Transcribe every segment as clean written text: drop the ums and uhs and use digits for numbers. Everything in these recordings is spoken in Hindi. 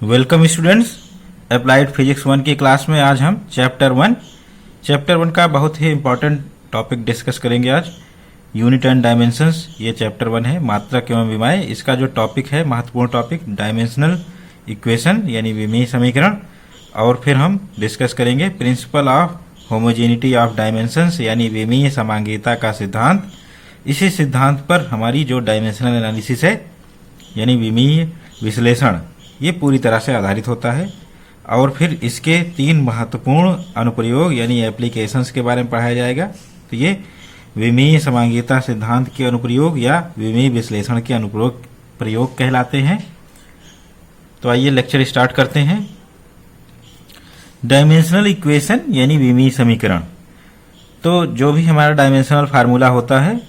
वेलकम स्टूडेंट्स, अप्लाइड फिजिक्स 1 की क्लास में आज हम चैप्टर वन का बहुत ही इंपॉर्टेंट टॉपिक डिस्कस करेंगे। आज यूनिट एंड डायमेंशंस, ये चैप्टर 1 है, मात्रक एवं विमाएं। इसका जो टॉपिक है, महत्वपूर्ण टॉपिक, डायमेंशनल इक्वेशन यानी विमीय समीकरण। और फिर हम डिस्कस करेंगे principle of homogeneity of dimensions यानी विमीय समांगीयता का सिद्धांत। इसी सिद्धांत पर हमारी जो डायमेंशनल एनालिसिस है यानी विमीय विश्लेषण, ये पूरी तरह से आधारित होता है। और फिर इसके 3 महत्वपूर्ण अनुप्रयोग यानी एप्लीकेशंस के बारे में पढ़ाया जाएगा। तो ये विमीय समांगीयता सिद्धांत के अनुप्रयोग या विमीय विश्लेषण के अनुप्रयोग कहलाते हैं। तो आइए लेक्चर स्टार्ट करते हैं। डायमेंशनल इक्वेशन यानी विमीय समीकरण। तो जो भी हमारा डायमेंशनल फार्मूला होता है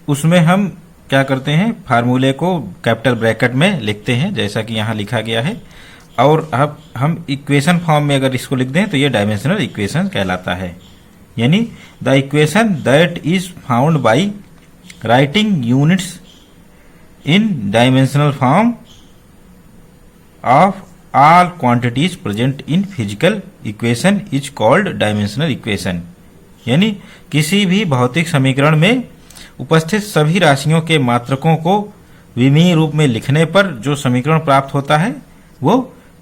उसमें हम क्या करते हैं, फार्मूले को कैपिटल ब्रैकेट में लिखते हैं जैसा कि यहाँ लिखा गया है। और अब हम इक्वेशन फॉर्म में अगर इसको लिख दें तो ये डायमेंशनल इक्वेशन कहलाता है। यानी the equation that is found by writing units in dimensional form of all quantities present in physical equation is called dimensional equation. यानी किसी भी भौतिक समीकरण में उपस्थित सभी राशियों के मात्रकों को विमीय रूप में लिखने पर जो समीकरण प्राप्त होता है वो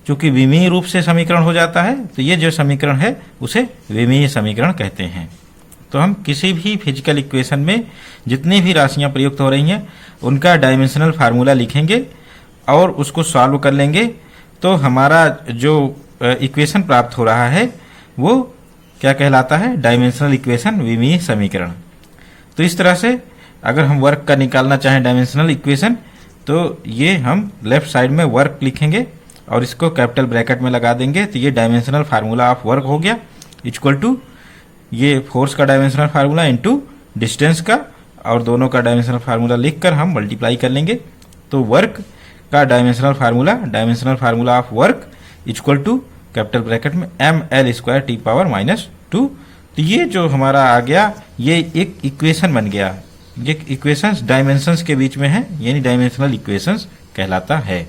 चूंकि विमीय रूप से समीकरण हो जाता है, तो ये जो समीकरण है उसे विमीय समीकरण कहते हैं। तो हम किसी भी फिजिकल इक्वेशन में जितनी भी राशियां प्रयुक्त हो रही हैं उनका डायमेंशनल फार्मूला लिखेंगे और उसको सॉल्व कर लेंगे, तो हमारा जो इक्वेशन प्राप्त हो रहा है वो क्या कहलाता है, डायमेंशनल इक्वेशन, विमीय समीकरण। तो इस तरह से अगर हम वर्क का निकालना चाहें डायमेंशनल इक्वेशन, तो ये हम लेफ्ट साइड में वर्क लिखेंगे और इसको कैपिटल ब्रैकेट में लगा देंगे। तो ये डायमेंशनल फार्मूला ऑफ वर्क हो गया, इक्वल टू ये फोर्स का डायमेंशनल फार्मूला इनटू डिस्टेंस का, और दोनों का डायमेंशनल फार्मूला लिखकर हम मल्टीप्लाई कर लेंगे। तो वर्क का dimensional formula of work equal to capital bracket में ml² T⁻²। तो ये जो हमारा आ गया ये एक इक्वेशन बन गया। ये इक्वेशंस डायमेंशंस के बीच में है यानी डायमेंशनल इक्वेशंस कहलाता है।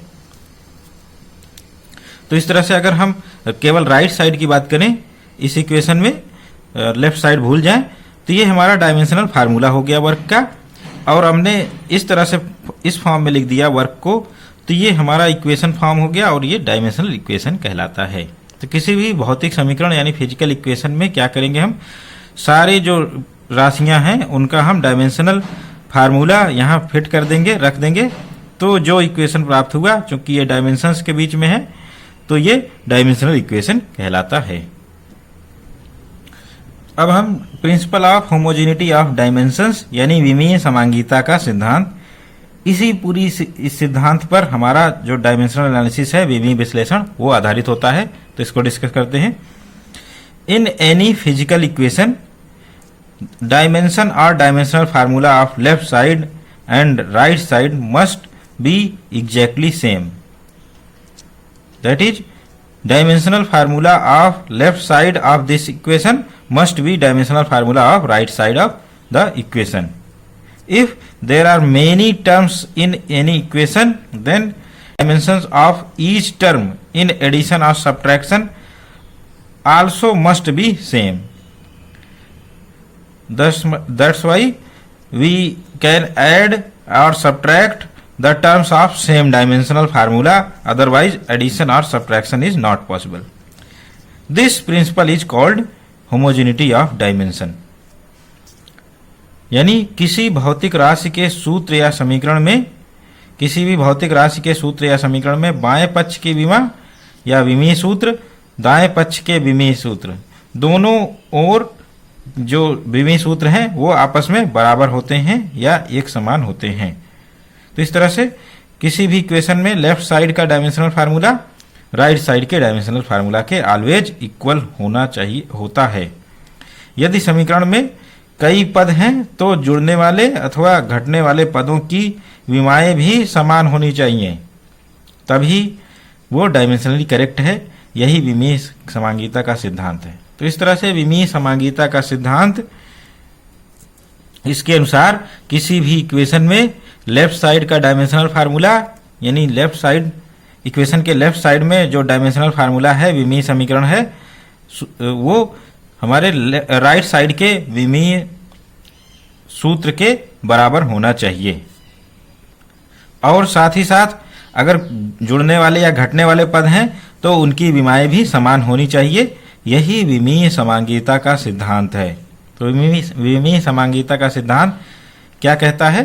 तो इस तरह से अगर हम केवल राइट साइड की बात करें इस इक्वेशन में, लेफ्ट साइड भूल जाएं, तो ये हमारा डायमेंशनल फार्मूला हो गया वर्क का। और हमने इस तरह से इस फॉर्म में लिख दिया वर्क को, तो ये हमारा इक्वेशन फॉर्म हो गया और ये डायमेंशनल इक्वेशन कहलाता है। तो किसी भी भौतिक समीकरण यानी फिजिकल इक्वेशन में क्या करेंगे, हम सारे जो राशियां हैं उनका हम डायमेंशनल फार्मूला यहाँ फिट कर देंगे, रख देंगे। तो जो इक्वेशन प्राप्त हुआ, चूंकि ये डायमेंशंस के बीच में है, तो ये डायमेंशनल इक्वेशन कहलाता है। अब हम principle of homogeneity of dimensions यानी विमीय समांगीयता का सिद्धांत, इस सिद्धांत पर हमारा जो डायमेंशनल एनालिसिस है, विमीय विश्लेषण, वो आधारित होता है। तो इसको डिस्कस करते हैं। In any physical equation dimension और dimensional formula of left side and right side must be exactly same. That is dimensional formula of left side of this equation must be dimensional formula of right side of the equation. If there are many terms in any equation, then dimensions of each term in addition or subtraction also must be same. That's why we can add or subtract the terms of same dimensional formula, otherwise addition or subtraction is not possible. This principle is called homogeneity of dimension. यानी किसी भौतिक राशि के सूत्र या समीकरण में, किसी भी भौतिक राशि के सूत्र या समीकरण में बाएं पक्ष के विमा या विमीय सूत्र, दाएं पक्ष के विमीय सूत्र, दोनों ओर जो विमीय सूत्र हैं वो आपस में बराबर होते हैं या एक समान होते हैं। तो इस तरह से किसी भी इक्वेशन में लेफ्ट साइड का डायमेंशनल फार्मूला राइट साइड के डायमेंशनल फार्मूला के ऑलवेज इक्वल होना चाहिए, होता है। यदि समीकरण में कई पद हैं तो जुड़ने वाले अथवा घटने वाले पदों की विमाएं भी समान होनी चाहिए, तभी वो डायमेंशनली करेक्ट है। यही विमीय समांगीयता का सिद्धांत है। तो इस तरह से विमीय समांगीयता का सिद्धांत, इसके अनुसार किसी भी इक्वेशन में लेफ्ट साइड का डायमेंशनल फार्मूला यानी लेफ्ट साइड इक्वेशन के लेफ्ट साइड में जो डायमेंशनल फार्मूला है, विमीय समीकरण है, वो हमारे राइट साइड के विमीय सूत्र के बराबर होना चाहिए। और साथ ही साथ अगर जुड़ने वाले या घटने वाले पद हैं तो उनकी विमाएं भी समान होनी चाहिए। यही विमीय समांगीयता का सिद्धांत है। तो विमीय समांगीयता का सिद्धांत क्या कहता है?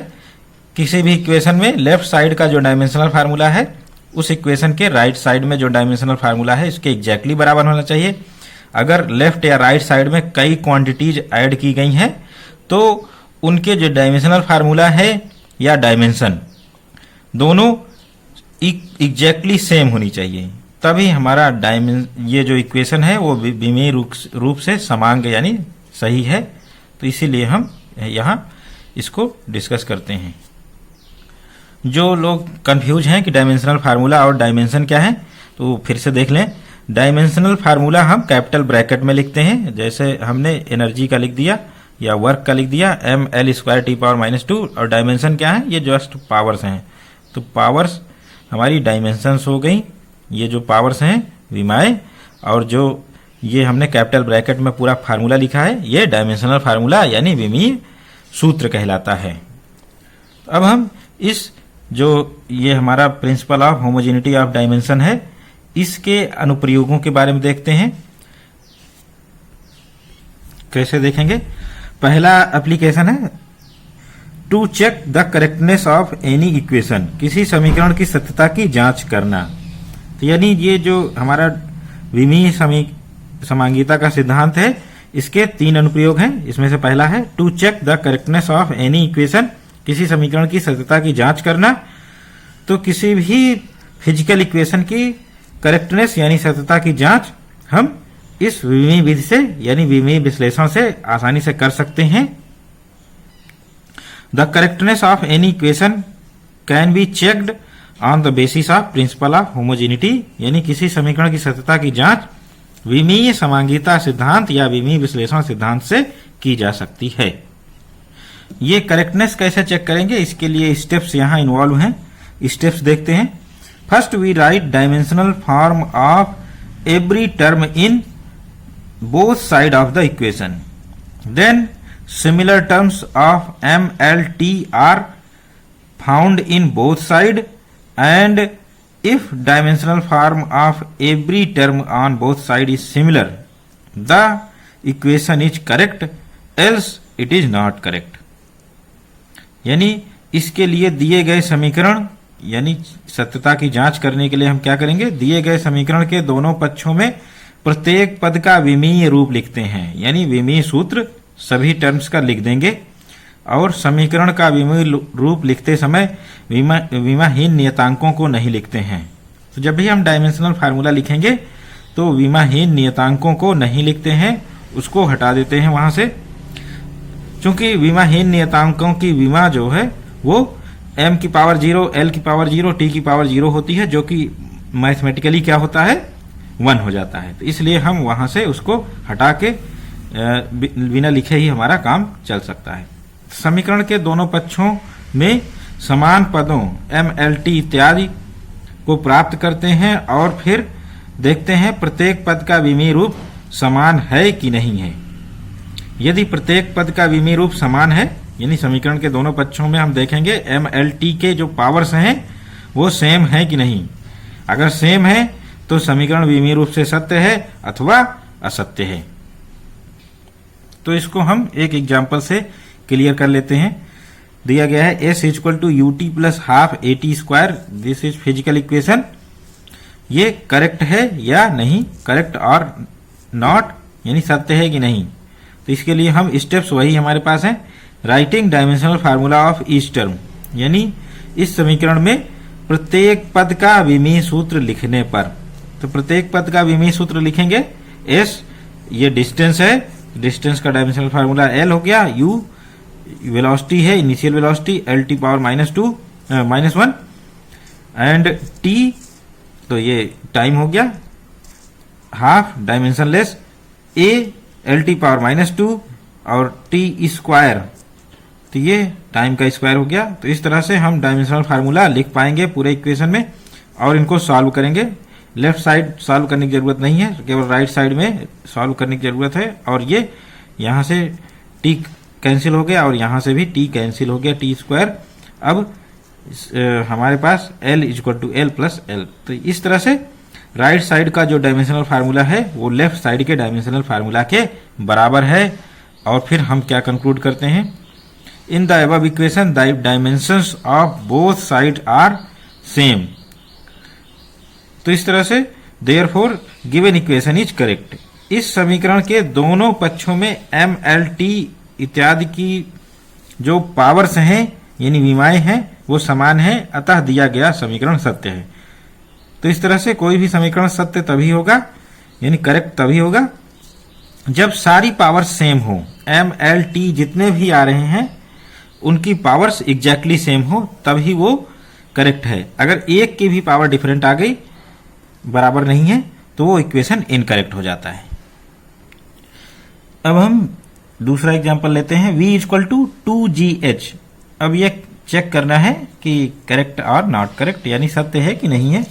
किसी भी इक्वेशन में लेफ्ट साइड का जो डायमेंशनल फार्मूला है उस इक्वेशन के राइट साइड में जो डायमेंशनल फार्मूला है इसके एग्जैक्टली बराबर होना चाहिए। अगर लेफ्ट या राइट साइड में कई क्वांटिटीज ऐड की गई हैं तो उनके जो डायमेंशनल फार्मूला है या डायमेंशन दोनों एग्जैक्टली सेम होनी चाहिए, तभी हमारा ये जो इक्वेशन है वो विमीय रूप से समांग यानी सही है। तो इसीलिए हम यहाँ इसको डिस्कस करते हैं। जो लोग कंफ्यूज हैं कि डायमेंशनल फार्मूला और डायमेंशन क्या है, तो फिर से देख लें। डायमेंशनल फार्मूला हम कैपिटल ब्रैकेट में लिखते हैं, जैसे हमने एनर्जी का लिख दिया या वर्क का लिख दिया mL²T⁻²। और डायमेंशन क्या है? ये जस्ट पावर्स हैं। तो पावर्स हमारी डायमेंशंस हो गई, ये जो पावर्स हैं विमाएं, और जो ये हमने कैपिटल ब्रैकेट में पूरा फार्मूला लिखा है ये डायमेंशनल फार्मूला यानी विमीय सूत्र कहलाता है। अब हम इस जो ये हमारा principle of homogeneity of dimension है इसके अनुप्रयोगों के बारे में देखते हैं। कैसे देखेंगे? पहला एप्लीकेशन है to check the correctness of any equation, किसी समीकरण की सत्यता की जांच करना। तो यानी ये जो हमारा विमीय समांगीयता का सिद्धांत है इसके 3 अनुप्रयोग हैं। इसमें से पहला है to check the correctness of any equation, किसी समीकरण की सत्यता की जांच करना। तो किसी भी फिजिकल इक्वेशन की करेक्टनेस यानी सत्यता की जांच हम इस विमीय विधि से यानी विमीय विश्लेषण से आसानी से कर सकते हैं। The correctness of any equation can be checked on the basis of principle of homogeneity, यानी किसी समीकरण की सत्यता की जांच विमीय समांगीयता सिद्धांत या विमीय विश्लेषण सिद्धांत से की जा सकती है। ये करेक्टनेस कैसे चेक करेंगे, इसके लिए स्टेप्स यहाँ इन्वॉल्व हैं। स्टेप्स देखते हैं। First we write dimensional form of every term in both side of the equation, then similar terms of MLT are found in both side, and if dimensional form of every term on both side is similar, the equation is correct, else it is not correct। यानी इसके लिए दिए गए समीकरण यानी सत्यता की जांच करने के लिए हम क्या करेंगे? दिए गए समीकरण के दोनों पक्षों में प्रत्येक पद का विमीय रूप लिखते हैं, यानी विमीय सूत्र सभी टर्म्स का लिख देंगे। और समीकरण का विमीय रूप लिखते समय विमाहीन नियतांकों को नहीं लिखते हैं। तो जब भी हम डायमेंशनल फार्मूला लिखेंगे तो विमाहीन नियतांकों को नहीं लिखते हैं, उसको हटा देते हैं वहां से। क्योंकि विमाहीन नियतांकों की विमा जो है वो m⁻0 l⁻0 t⁻0 होती है, जो कि मैथमेटिकली क्या होता है? 1 हो जाता है। तो इसलिए हम वहां से उसको हटा के बिना लिखे ही हमारा काम चल सकता है। समीकरण के दोनों पक्षों में समान पदों MLT इत्यादि को प्राप्त करते हैं और फिर देखते हैं प्रत्येक पद का विमीय रूप समान है कि नहीं है। यदि प्रत्येक पद का विमीय रूप समान है यानी समीकरण के दोनों पक्षों में हम देखेंगे MLT के जो पावर्स हैं वो सेम है कि नहीं। अगर सेम है तो समीकरण विमीय रूप से सत्य है अथवा असत्य है। तो इसको हम एक एग्जाम्पल से क्लियर कर लेते हैं। दिया गया है S = UT + ½ AT²। This is physical equation. ये करेक्ट है या नहीं, करेक्ट और नॉट यानी सत्य है कि नहीं। तो इसके लिए हम स्टेप्स वही हमारे पास हैं। Writing dimensional formula of each term, यानी इस समीकरण में प्रत्येक पद का विमीय सूत्र लिखने पर, तो प्रत्येक पद का विमीय सूत्र लिखेंगे। S ये डिस्टेंस है, डिस्टेंस का डायमेंशनल फार्मूला L हो गया। U वेलोसिटी है, initial velocity L⁻⁻1 and T तो ये टाइम हो गया, हाफ डायमेंशनलेस A L⁻2 और T², तो ये टाइम का स्क्वायर हो गया। तो इस तरह से हम डायमेंशनल फार्मूला लिख पाएंगे पूरे इक्वेशन में। और इनको सॉल्व करेंगे। लेफ्ट साइड सॉल्व करने की जरूरत नहीं है, केवल राइट साइड में सॉल्व करने की जरूरत है। और ये यहाँ से t कैंसिल हो गया और यहाँ से भी t कैंसिल हो गया, t स्क्वायर। अब हमारे पास L equal to L plus L। तो इस तरह से राइट साइड का जो डायमेंशनल फार्मूला है वो लेफ्ट साइड के डायमेंशनल फार्मूला के बराबर है। और फिर हम क्या कंक्लूड करते हैं, in the above equation the dimensions of both side are same. तो इस तरह से therefore given equation is correct. इस समीकरण के दोनों पक्षों में m, l, t इत्यादि की जो पावर्स हैं यानी विमाएं हैं वो समान है, अतः दिया गया समीकरण सत्य है। तो इस तरह से कोई भी समीकरण सत्य तभी होगा यानी करेक्ट तभी होगा जब सारी पावर्स सेम हो, m, l, t जितने भी आ रहे हैं उनकी पावर्स एग्जैक्टली सेम हो, तभी वो करेक्ट है। अगर एक की भी पावर डिफरेंट आ गई, बराबर नहीं है, तो वो इक्वेशन इनकरेक्ट हो जाता है। अब हम दूसरा एग्जांपल लेते हैं, v इक्वल टू 2gh। अब ये चेक करना है कि करेक्ट और नॉट करेक्ट यानी सत्य है कि नहीं है।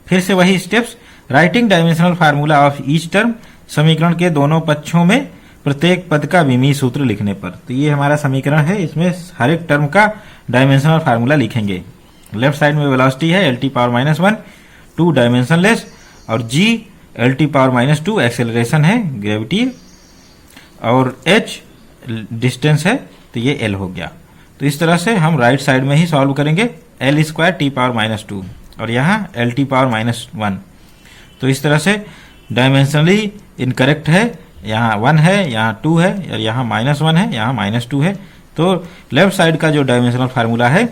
फिर से वही steps, writing dimensional formula of each term, समीकरण के दोनों पक्षों में प्रत्येक पद का विमीय सूत्र लिखने पर। तो ये हमारा समीकरण है, इसमें हर एक टर्म का डायमेंशनल फार्मूला लिखेंगे। लेफ्ट साइड में वेलोसिटी है lt पावर -1 2 डायमेंशनलेस और g lt पावर -2 एक्सेलरेशन है ग्रेविटी और h डिस्टेंस है, तो ये l हो गया। तो इस तरह से हम राइट साइड में ही सॉल्व करेंगे, l स्क्वायर t पावर -2 और यहाँ lt पावर -1। तो इस तरह से डायमेंशनली इनकरेक्ट है, यहाँ 1 है, यहाँ 2 है और यहाँ -1 है, यहाँ -2 है। तो लेफ्ट साइड का जो डायमेंशनल फार्मूला है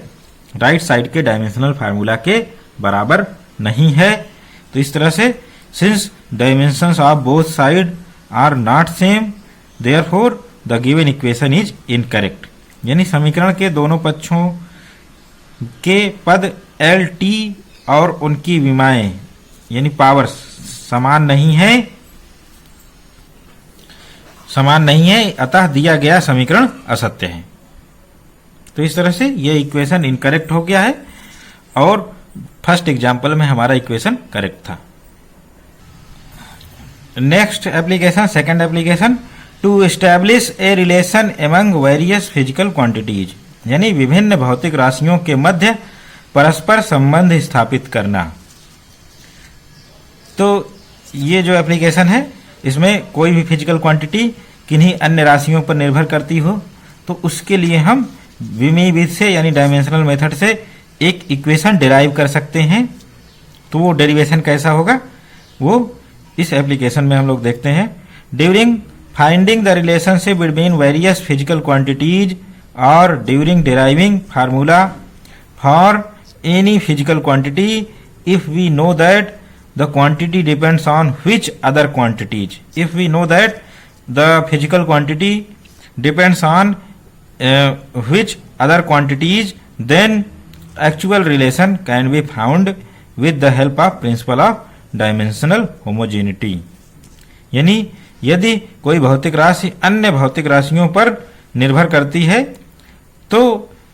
राइट साइड के डायमेंशनल फार्मूला के बराबर नहीं है। तो इस तरह से since dimensions of both side are not same therefore the given equation is incorrect. यानी समीकरण के दोनों पक्षों के पद L, T और उनकी विमाएं यानी पावर्स समान नहीं है, अतः दिया गया समीकरण असत्य है। तो इस तरह से ये इक्वेशन इनकरेक्ट हो गया है और फर्स्ट एग्जांपल में हमारा इक्वेशन करेक्ट था। Next application, second application, to establish a relation among various physical quantities, यानी विभिन्न भौतिक राशियों के मध्य परस्पर संबंध स्थापित करना। तो ये जो एप्लीकेशन है इसमें कोई भी फिजिकल क्वांटिटी किन्हीं अन्य राशियों पर निर्भर करती हो, तो उसके लिए हम विमीय विधि से यानी डायमेंशनल मेथड से एक इक्वेशन डिराइव कर सकते हैं। तो वो डेरिवेशन कैसा होगा वो इस एप्लीकेशन में हम लोग देखते हैं। During finding the relationship between various physical quantities और during deriving formula for any physical quantity, if we know that the quantity depends on which other quantities. If we know that the physical quantity depends on which other quantities, then actual relation can be found with the help of principle of dimensional homogeneity. यानी यदि कोई भौतिक राशि अन्य भौतिक राशियों पर निर्भर करती है तो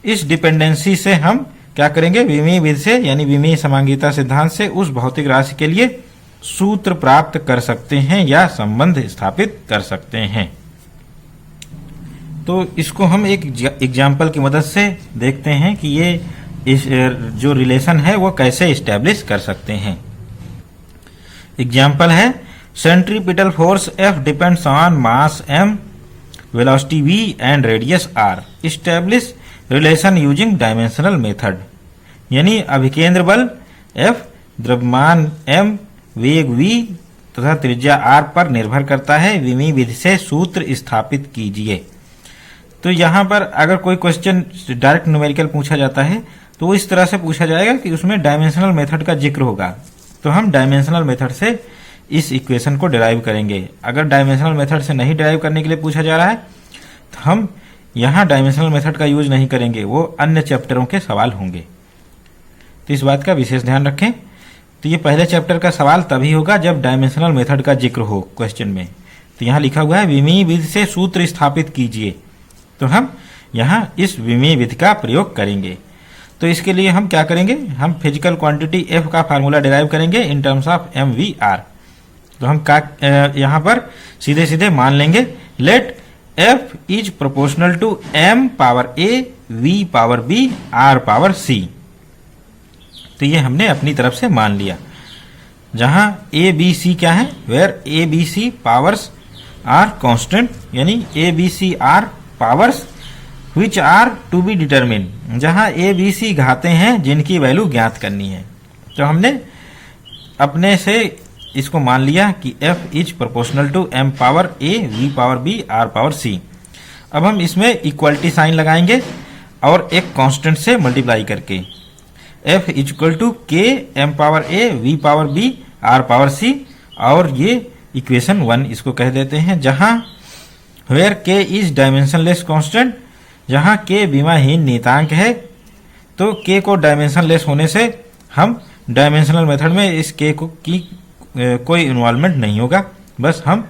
इस डिपेंडेंसी से हम क्या करेंगे, विमीय विधि से यानी विमीय समांगीता सिद्धांत से उस भौतिक राशि के लिए सूत्र प्राप्त कर सकते हैं या संबंध स्थापित कर सकते हैं। तो इसको हम एक एग्जाम्पल की मदद से देखते हैं कि ये इस जो रिलेशन है वो कैसे इस्टेब्लिश कर सकते हैं। एग्जाम्पल है, centripetal force F depends on mass m, velocity v and radius r। Establish relation using dimensional method, यानी अभिकेंद्र बल F द्रव्यमान m, वेग v तथा त्रिज्या r पर निर्भर करता है, विमीय विधि से सूत्र स्थापित कीजिए। तो यहाँ पर अगर कोई क्वेश्चन डायरेक्ट न्यूमेरिकल पूछा जाता है तो वो इस तरह से पूछा जाएगा कि उसमें डायमेंशनल मेथड का जिक्र होगा, तो हम डायमेंशनल मेथड से इस इक्वेशन को डिराइव करेंगे। अगर डायमेंशनल मेथड से नहीं डिराइव करने के लिए पूछा जा रहा है तो हम यहाँ डायमेंशनल मेथड का यूज नहीं करेंगे, वो अन्य चैप्टरों के सवाल होंगे। तो इस बात का विशेष ध्यान रखें। तो ये पहले चैप्टर का सवाल तभी होगा जब डायमेंशनल मेथड का जिक्र हो क्वेश्चन में। तो यहाँ लिखा हुआ है विमीय विधि से सूत्र स्थापित कीजिए, तो हम यहाँ इस विमीय विधि का प्रयोग करेंगे। तो इसके लिए हम क्या करेंगे, हम फिजिकल क्वांटिटी एफ का फार्मूला डिराइव करेंगे in terms of M V R. तो हम यहाँ पर सीधे सीधे मान लेंगे let F is proportional to M power A V power B R power C. तो ये हमने अपनी तरफ से मान लिया। जहां ए बी सी क्या है, where A B C powers are constant, यानी A B C are powers which are to be determine, जहां ए बी सी घाते हैं जिनकी वैल्यू ज्ञात करनी है। तो हमने अपने से इसको मान लिया कि f is proportional to m power a v power b r power c। अब हम इसमें इक्वलिटी साइन लगाएंगे और एक कांस्टेंट से मल्टीप्लाई करके f is equal to k m power a v power b r power c, और ये इक्वेशन 1 इसको कह देते हैं, जहां where k is dimensionless constant, जहां k विमाहीन नियतांक है। तो k को डायमेंशनलेस होने से हम डायमेंशनल मेथड में इस k को की कोई इन्वॉल्वमेंट नहीं होगा, बस हम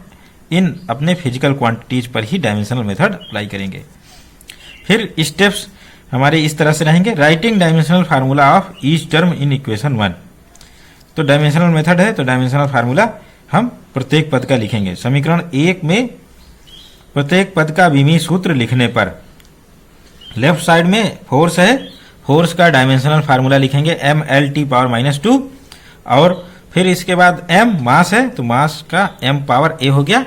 इन अपने फिजिकल क्वांटिटीज पर ही डायमेंशनल मेथड अप्लाई करेंगे। फिर स्टेप्स हमारे इस तरह से रहेंगे, writing dimensional formula of each term in equation 1। तो डायमेंशनल मेथड है, तो डायमेंशनल फार्मूला हम प्रत्येक पद का लिखेंगे। समीकरण 1 में प्रत्येक पद का विमीय सूत्र लिखने पर लेफ्ट साइड में फोर्स है, फोर्स का डायमेंशनल फार्मूला लिखेंगे m(L(T)⁻², और फिर इसके बाद m मास है, तो मास का m पावर a हो गया,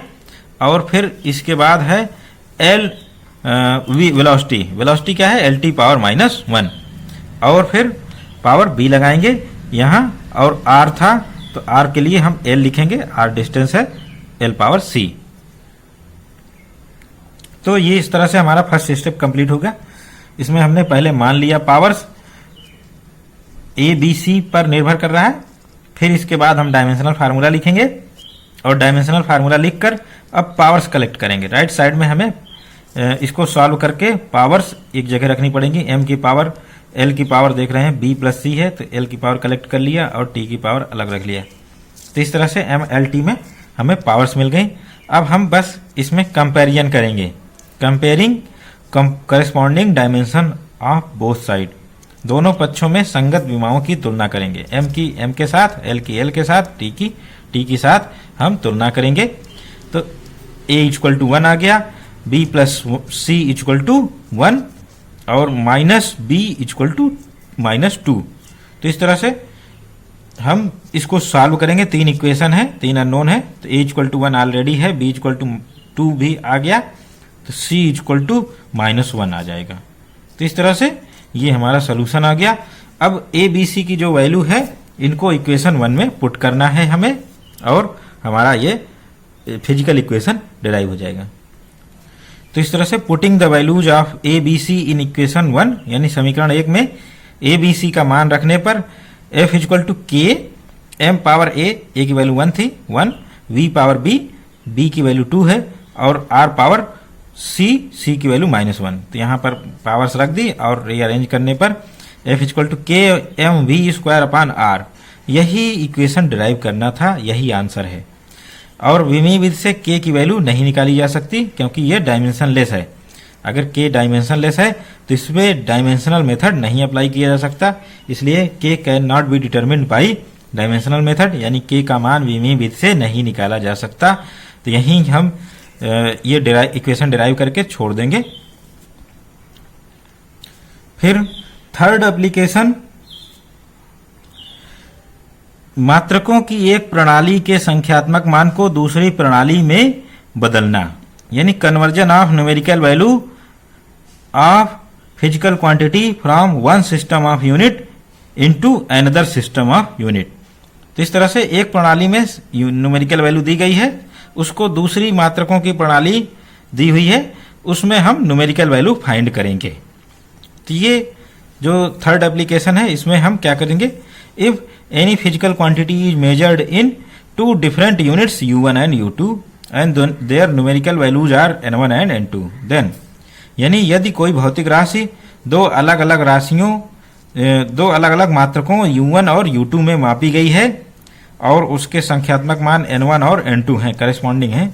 और फिर इसके बाद है l वेलोसिटी, वेलोसिटी क्या है L(T)⁻⁻1, और फिर पावर b लगाएंगे यहाँ, और r था तो r के लिए हम l लिखेंगे, r डिस्टेंस है l पावर c। तो ये इस तरह से हमारा फर्स्ट स्टेप कंप्लीट होगा। इसमें हमने पहले मान लिया पावर्स ए बी सी पर निर्भर कर रहा है, फिर इसके बाद हम डायमेंशनल फार्मूला लिखेंगे, और डायमेंशनल फार्मूला लिखकर अब पावर्स कलेक्ट करेंगे। राइट साइड में हमें इसको सॉल्व करके पावर्स एक जगह रखनी पड़ेंगी। m की पावर, l की पावर देख रहे हैं b प्लस c है, तो l की पावर कलेक्ट कर लिया और t की पावर अलग रख लिया। तो इस तरह से m(L(T) में हमें पावर्स मिल गई। अब हम बस इसमें कंपेरिजन करेंगे, comparing corresponding dimension of both side, दोनों पक्षों में संगत विमाओं की तुलना करेंगे। m की m के साथ, l की l के साथ, t की t के साथ हम तुलना करेंगे। तो a इक्वल टू 1 आ गया, b plus c equal to 1, और माइनस b इक्वल टू -2। तो इस तरह से हम इसको सॉल्व करेंगे। 3 इक्वेशन है, 3 अननोन है, तो a इक्वल टू 1 ऑलरेडी है, b इक्वल टू 2 भी आ गया, तो c इक्वल टू -1 आ जाएगा। तो इस तरह से ये हमारा सोल्यूशन आ गया। अब ए बी सी की जो वैल्यू है इनको इक्वेशन 1 में पुट करना है हमें, और हमारा ये फिजिकल इक्वेशन डिराइव हो जाएगा। तो इस तरह से putting the values of A B C in equation 1, यानी समीकरण 1 में ए बी सी का मान रखने पर f इक्वल टू के m पावर a की वैल्यू 1 थी 1, v पावर b की वैल्यू 2 है, और r पावर c की वैल्यू -1। तो यहाँ पर पावर्स रख दी और रीअरेंज करने पर f equal to K M V square upon R, यही इक्वेशन डिराइव करना था, यही आंसर है। और विमीय विधि से k की वैल्यू नहीं निकाली जा सकती क्योंकि ये डायमेंशनलेस है। अगर k डायमेंशनलेस है तो इसमें डायमेंशनल मेथड नहीं अप्लाई किया जा सकता, इसलिए k can not be determined by dimensional method, यानी k का मान विमीय विधि से नहीं निकाला जा सकता। तो यहीं हम ये इक्वेशन डिराइव करके छोड़ देंगे। फिर थर्ड एप्लीकेशन, मात्रकों की एक प्रणाली के संख्यात्मक मान को दूसरी प्रणाली में बदलना, यानी conversion of numerical value of physical quantity from one system of unit into another system of unit. तो इस तरह से एक प्रणाली में न्यूमेरिकल वैल्यू दी गई है, उसको दूसरी मात्रकों की प्रणाली दी हुई है, उसमें हम न्यूमेरिकल वैल्यू फाइंड करेंगे। तो ये जो थर्ड एप्लीकेशन है इसमें हम क्या करेंगे, if any physical quantity is measured in 2 different units u1 and u2 and their numerical values are n1 and n2, then, यानी यदि कोई भौतिक राशि दो अलग अलग मात्रकों u1 और u2 में मापी गई है और उसके संख्यात्मक मान n1 और n2 हैं, करेस्पॉन्डिंग हैं,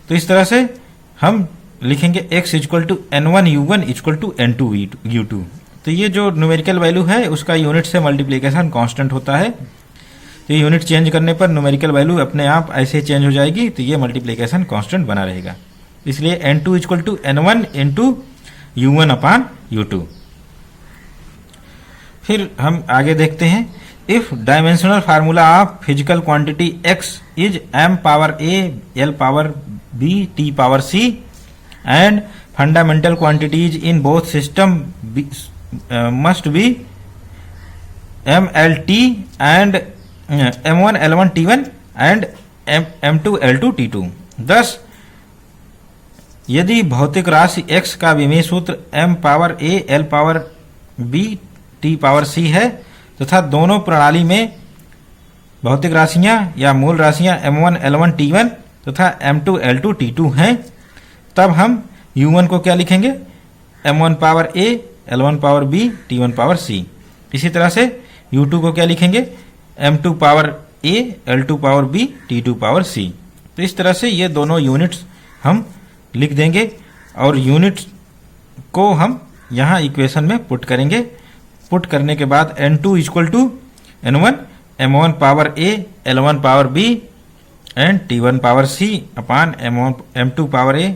तो इस तरह से हम लिखेंगे x equal to n1 u1 equal to n2 u2। तो तो ये जो न्यूमेरिकल वैल्यू है उसका यूनिट से मल्टीप्लिकेशन कांस्टेंट होता है। तो यूनिट चेंज करने पर न्यूमेरिकल वैल्यू अपने आप ऐसे चेंज हो जाएगी, तो ये मल्टीप्लिकेशन कांस्टेंट बना रहेगा। इसलिए n2 equal to n1 into u1 upon u2। फिर हम आगे देखते हैं, if dimensional formula of physical quantity x is m power a l power b t power c and fundamental quantities in both system must be mlt and m1 l1 t1 and m2 l2 t2। thus यदि भौतिक राशि x का विमेय सूत्र m power a l power b t power c है तथा दोनों प्रणाली में भौतिक राशियां या मूल राशियां m1 l1 t1 तथा m2 l2 t2 हैं, तब हम u1 को क्या लिखेंगे, m1 power a l1 power b t1 power c। इसी तरह से u2 को क्या लिखेंगे, m2 power a l2 power b t2 power c। तो इस तरह से ये दोनों यूनिट्स हम लिख देंगे और यूनिट्स को हम यहाँ इक्वेशन में पुट करेंगे। पुट करने के बाद n2 equal to n1 m1 power a l1 power b and t1 power c upon m2 power a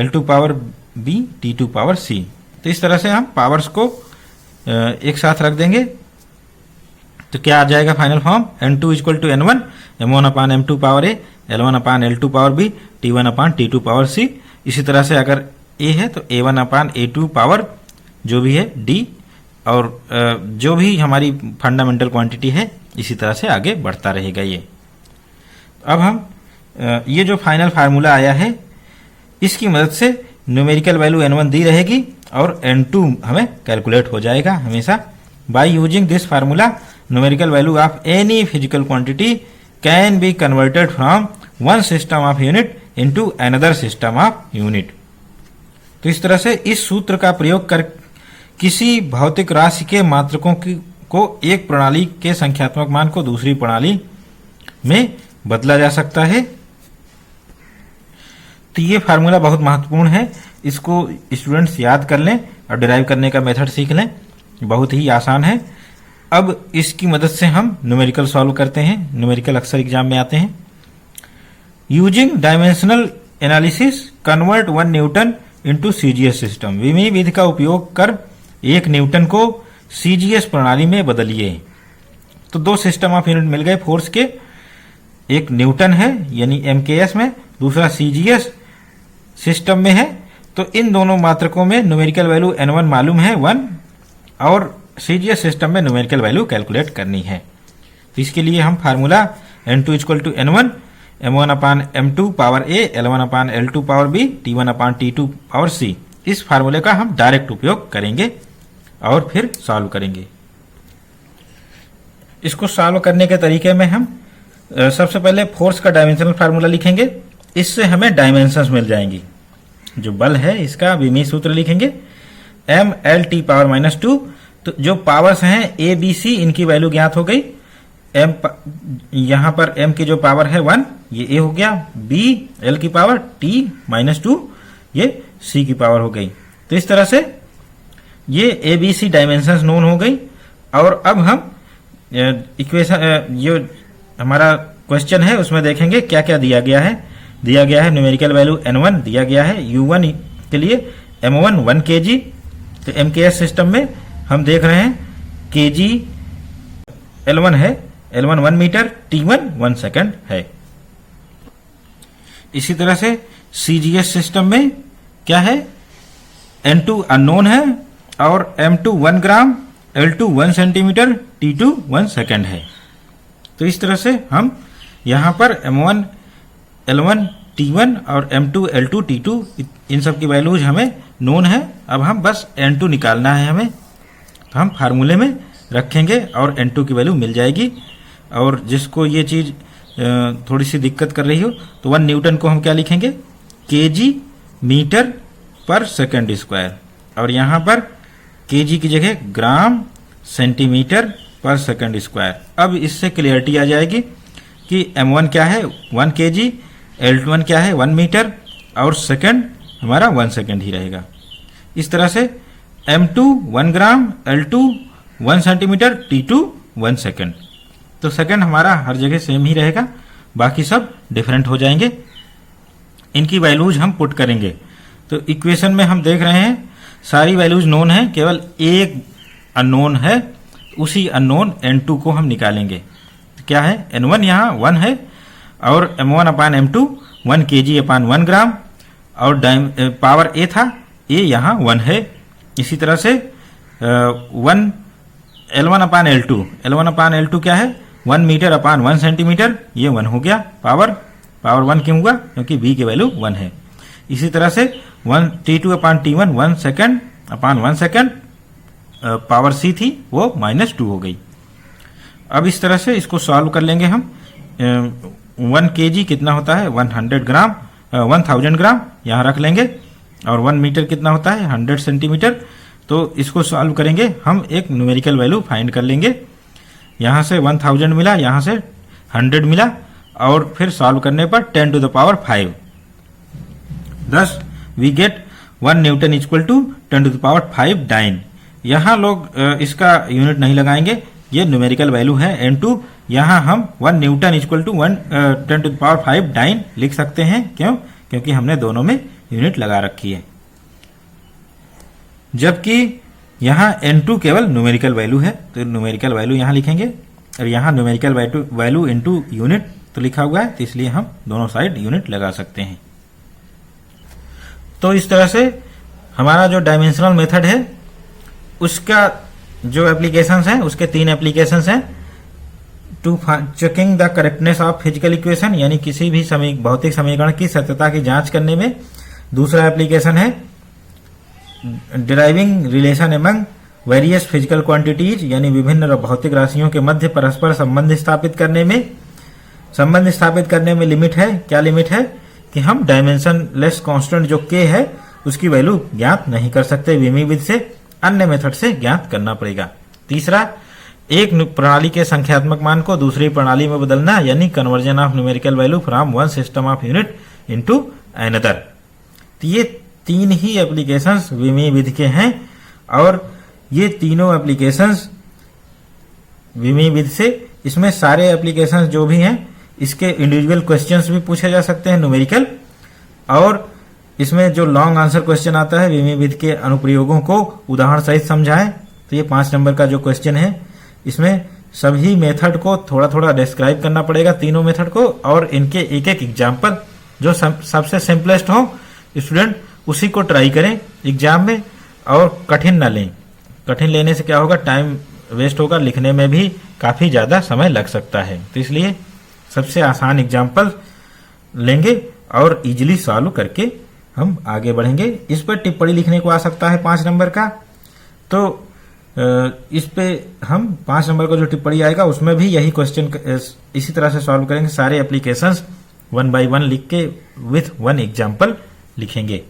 l2 power b t2 power c। तो इस तरह से हम पावर्स को एक साथ रख देंगे। तो क्या आ जाएगा final form, n2 equal to n1 m1 upon m2 power a l1 upon l2 power b t1 upon t2 power c। इसी तरह से अगर a है तो a1 अपान a2 पावर जो भी है d, और जो भी हमारी फंडामेंटल क्वांटिटी है इसी तरह से आगे बढ़ता रहेगा ये। अब हम ये जो फाइनल फार्मूला आया है इसकी मदद से न्यूमेरिकल वैल्यू n1 दी रहेगी और n2 हमें कैलकुलेट हो जाएगा हमेशा। By using this formula numerical value of any physical quantity can be converted from one system of unit into another system of unit. तो इस तरह से इस सूत्र का प्रयोग कर किसी भौतिक राशि के मात्रकों को एक प्रणाली के संख्यात्मक मान को दूसरी प्रणाली में बदला जा सकता है। तो ये फार्मूला बहुत महत्वपूर्ण है, इसको स्टूडेंट्स याद कर लें और डिराइव करने का मेथड सीख लें, बहुत ही आसान है। अब इसकी मदद से हम न्यूमेरिकल सॉल्व करते हैं, न्यूमेरिकल अक्सर एग्जाम में आते हैं। Using dimensional analysis convert 1 newton into CGS system. विमीय विधि का उपयोग कर 1 न्यूटन को सीजीएस प्रणाली में बदलिए। तो दो सिस्टम ऑफ यूनिट मिल गए फोर्स के, एक न्यूटन है यानी एमकेएस में, दूसरा सीजीएस सिस्टम में है। तो इन दोनों मात्रकों में न्यूमेरिकल वैल्यू n1 मालूम है 1 और सीजीएस सिस्टम में न्यूमेरिकल वैल्यू कैलकुलेट करनी है। तो इसके लिए हम formula n2 equal to n1 m1 upon m2 power a l1 upon l2 power b t1 upon t2 power c, इस फार्मूले का हम डायरेक्ट उपयोग करेंगे और फिर सॉल्व करेंगे। इसको सॉल्व करने के तरीके में हम सबसे पहले फोर्स का डायमेंशनल फार्मूला लिखेंगे, इससे हमें डायमेंशंस मिल जाएंगी। जो बल है इसका विमीय सूत्र लिखेंगे m l t पावर -2। तो जो पावर्स हैं a b c इनकी वैल्यू ज्ञात हो गई। m यहां पर m की जो पावर है 1 ये a हो गया, b l की पावर t -2 ये c की पावर हो गई। तो इस तरह से ये a b c dimensions known हो गई। और अब हम इक्वेशन ये हमारा क्वेश्चन है उसमें देखेंगे क्या क्या दिया गया है। दिया गया है न्यूमेरिकल वैल्यू n1 दिया गया है, u1 के लिए m1 1 kg। तो mks सिस्टम में हम देख रहे हैं kg l1 है, l1 1 मीटर, t1 1 सेकंड है। इसी तरह से cgs सिस्टम में क्या है, n2 अननोन है और m2 1 ग्राम, l2 1 सेंटीमीटर, t2 1 सेकंड है। तो इस तरह से हम यहाँ पर m1 l1 t1 और m2 l2 t2 इन सब की वैल्यूज हमें नोन है। अब हम बस n2 निकालना है हमें, तो हम फार्मूले में रखेंगे और n2 की वैल्यू मिल जाएगी। और जिसको ये चीज़ थोड़ी सी दिक्कत कर रही हो तो 1 न्यूटन को हम क्या लिखेंगे, kg मीटर पर सेकंड स्क्वायर, और यहाँ पर kg की जगह ग्राम सेंटीमीटर पर सेकंड स्क्वायर। अब इससे क्लियरिटी आ जाएगी कि m1 क्या है 1 kg, l1 क्या है 1 मीटर और सेकंड हमारा 1 सेकंड ही रहेगा। इस तरह से M2 1 ग्राम, L2 1 सेंटीमीटर, T2 1 सेकेंड। तो सेकेंड हमारा हर जगह सेम ही रहेगा, बाकी सब डिफरेंट हो जाएंगे। इनकी वैल्यूज हम पुट करेंगे। तो इक्वेशन में हम देख रहे हैं सारी वैल्यूज नोन है, केवल एक अननोन है, उसी अननोन N2 को हम निकालेंगे। तो क्या है, N1 यहाँ 1 है और M1 अपान M2 1 kg अपान 1 ग्राम, और पावर A था, A यहाँ 1 है। इसी तरह से L1 अपान L2 क्या है, 1 मीटर अपान 1 सेंटीमीटर, ये 1 हो गया। पावर 1 क्यों हुआ, क्योंकि B की वैल्यू 1 है। इसी तरह से T2 अपान T1 1 सेकेंड अपान 1 सेकेंड, पावर C थी वो -2 हो गई। अब इस तरह से इसको सॉल्व कर लेंगे हम। 1 kg कितना होता है, 1000 ग्राम यहाँ रख लेंगे, और 1 मीटर कितना होता है, 100 सेंटीमीटर। तो इसको सॉल्व करेंगे हम, एक न्यूमेरिकल वैल्यू फाइंड कर लेंगे। यहाँ से 1000 मिला, यहाँ से 100 मिला, और फिर सॉल्व करने पर 10 to the power 5। thus we get 1 newton equal to 10 to the power 5 dyne. यहाँ लोग इसका यूनिट नहीं लगाएंगे, ये न्यूमेरिकल वैल्यू है N2। यहाँ हम 1 newton equal to 10 to the power 5 dyne लिख सकते हैं। क्यों, क्योंकि हमने दोनों में यूनिट लगा रखी है। जबकि यहाँ N2 केवल न्यूमेरिकल वैल्यू है, तो न्यूमेरिकल वैल्यू यहाँ लिखेंगे, और यहाँ न्यूमेरिकल वैल्यू इनटू यूनिट तो लिखा हुआ है, तो इसलिए हम दोनों साइड यूनिट लगा सकते हैं। तो इस तरह से हमारा जो डायमेंशनल मेथड है उसका जो एप्लीकेशंस हैं, उसके 3 एप्लीकेशंस हैं। To checking the correctness of physical equation, यानी किसी भी भौतिक समीकरण की सत्यता की जांच करने में। दूसरा एप्लीकेशन है deriving relation among various physical quantities, यानी विभिन्न भौतिक राशियों के मध्य परस्पर संबंध स्थापित करने में। संबंध स्थापित करने में लिमिट है, क्या लिमिट है कि हम डायमेंशनलेस कांस्टेंट जो k है उसकी वैल्यू ज्ञात नहीं कर सकते विमी विधि से, अन्य मेथड से ज्ञात करना पड़ेगा। तीसरा, एक प्रणाली के संख्यात्मक मान को दूसरी प्रणाली में बदलना, यानी conversion of numerical value from one system of unit into another. तो ये 3 ही एप्लीकेशंस विमी विधि के हैं, और ये तीनों एप्लीकेशंस विमी विधि से, इसमें सारे एप्लीकेशंस जो भी हैं इसके इंडिविजुअल क्वेश्चंस भी पूछे जा सकते हैं न्यूमेरिकल, और इसमें जो लॉन्ग आंसर क्वेश्चन आता है विमी विधि के अनुप्रयोगों को उदाहरण सहित समझाएं। तो ये 5 नंबर का जो क्वेश्चन है, इसमें सभी मेथड को थोड़ा थोड़ा डिस्क्राइब करना पड़ेगा, तीनों मेथड को, और इनके एक एक एग्जाम्पल जो सबसे सिंपलेस्ट हो, स्टूडेंट उसी को ट्राई करें एग्जाम में, और कठिन ना लें। कठिन लेने से क्या होगा, टाइम वेस्ट होगा, लिखने में भी काफी ज्यादा समय लग सकता है। तो इसलिए सबसे आसान एग्जाम्पल लेंगे और इजीली सॉल्व करके हम आगे बढ़ेंगे। इस पर टिप्पणी लिखने को आ सकता है 5 नंबर का, तो इस पे हम 5 नंबर का जो टिप्पणी आएगा उसमें भी यही क्वेश्चन इसी तरह से सॉल्व करेंगे। सारे एप्लीकेशंस 1 बाय 1 लिख के विथ 1 एग्जाम्पल लिखेंगे।